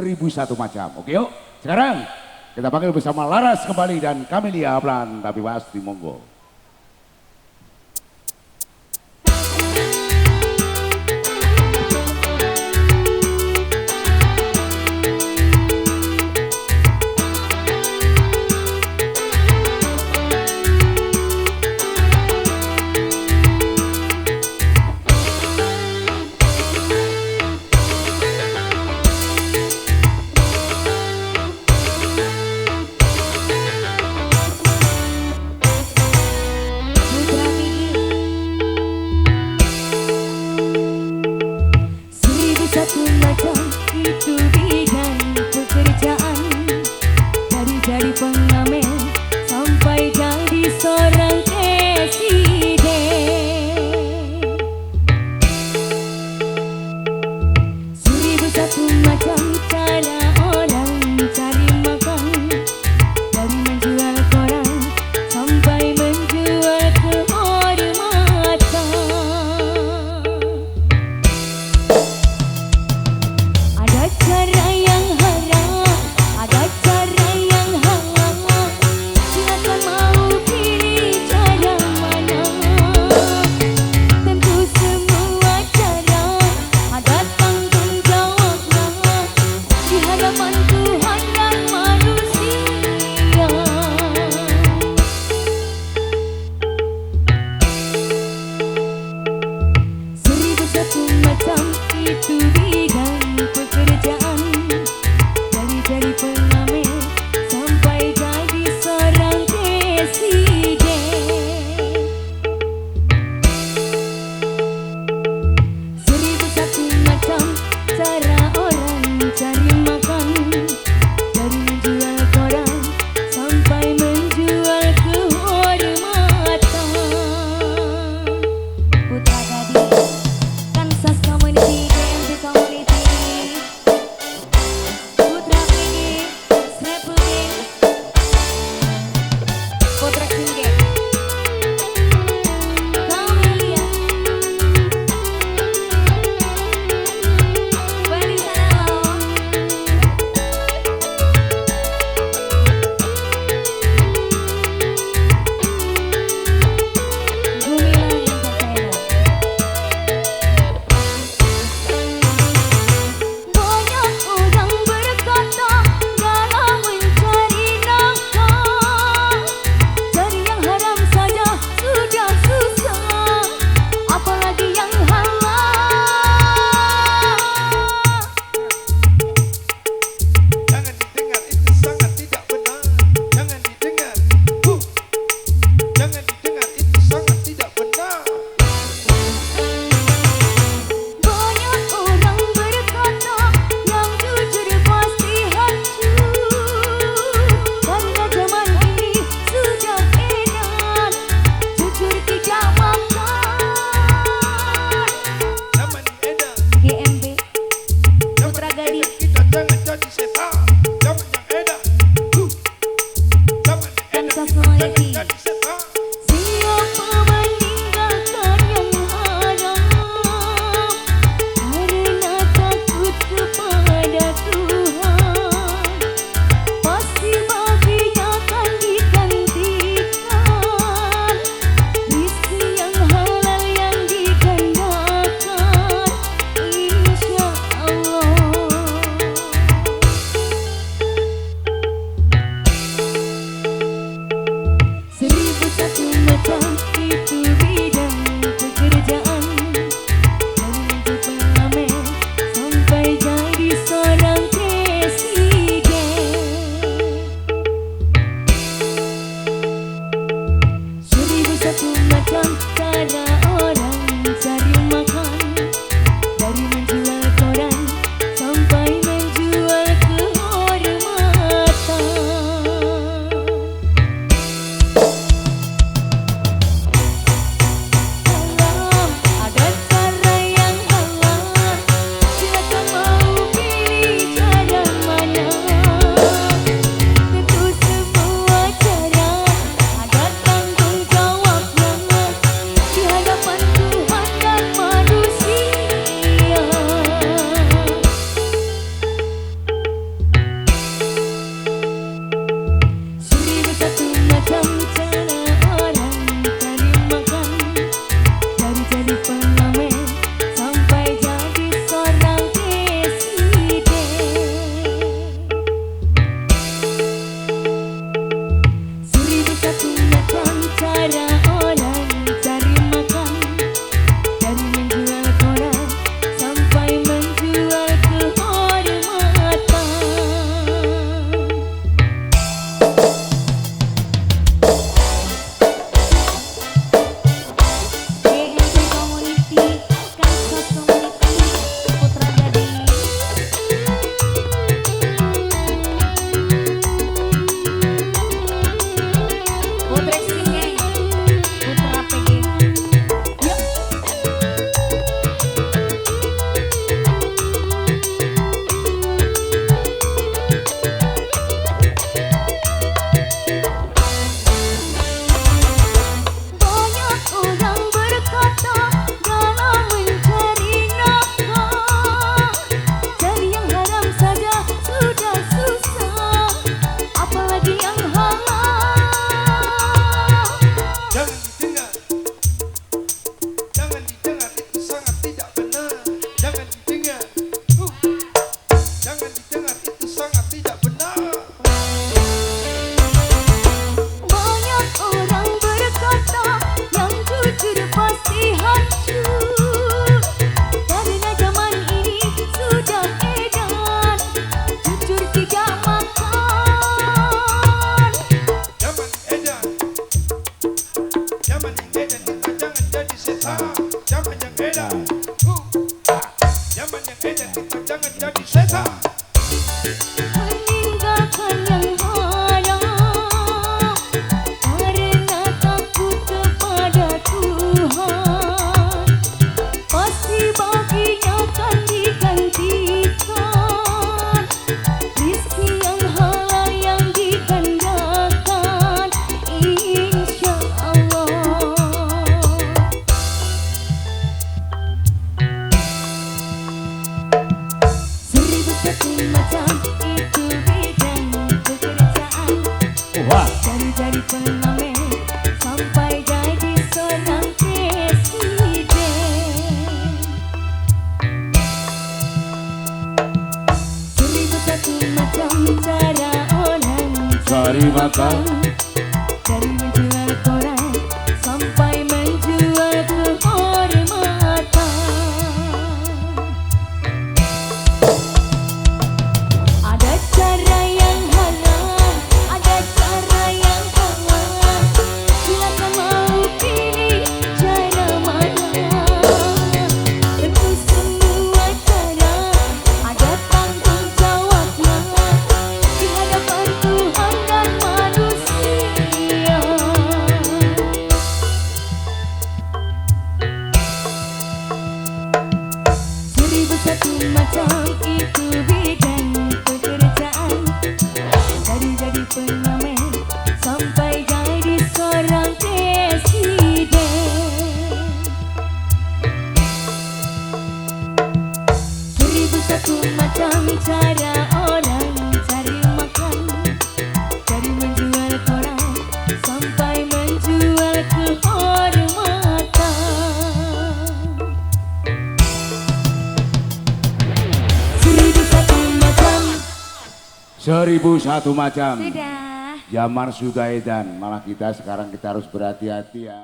1001 macam. Oke yuk, sekarang kita panggil bersama Laras kembali dan Camelia pelan tapi pasti monggo. meninggalkan yang haram karena takut kepada Tuhan. Pasti baginya akan digantikan rizki yang halal yang digandakan, insya Allah. Seribu satu macam itu bidang pekerjaan. Wah, Dari pengamen sampai jadi seorang presiden. Seribu satu macam cara orang cari makan. dari menjual koran sampai menjual kehormatan. Ada cara yang halal, ada cara yang halal. Silakan mau pilih cara mana. Tentu semua cara ada tanggung jawabnya di hadapan Tuhan dan manusia. Seribu satu macam itu bidang pekerjaan. Dari jadi pengamen sampai jadi seorang presiden. Seribu satu macam cara orang cari makan. Dari menjual koran sampai menjual kehormatan. Seribu satu macam. Sudah. Zaman sudah edan, malah kita sekarang kita harus berhati-hati ya.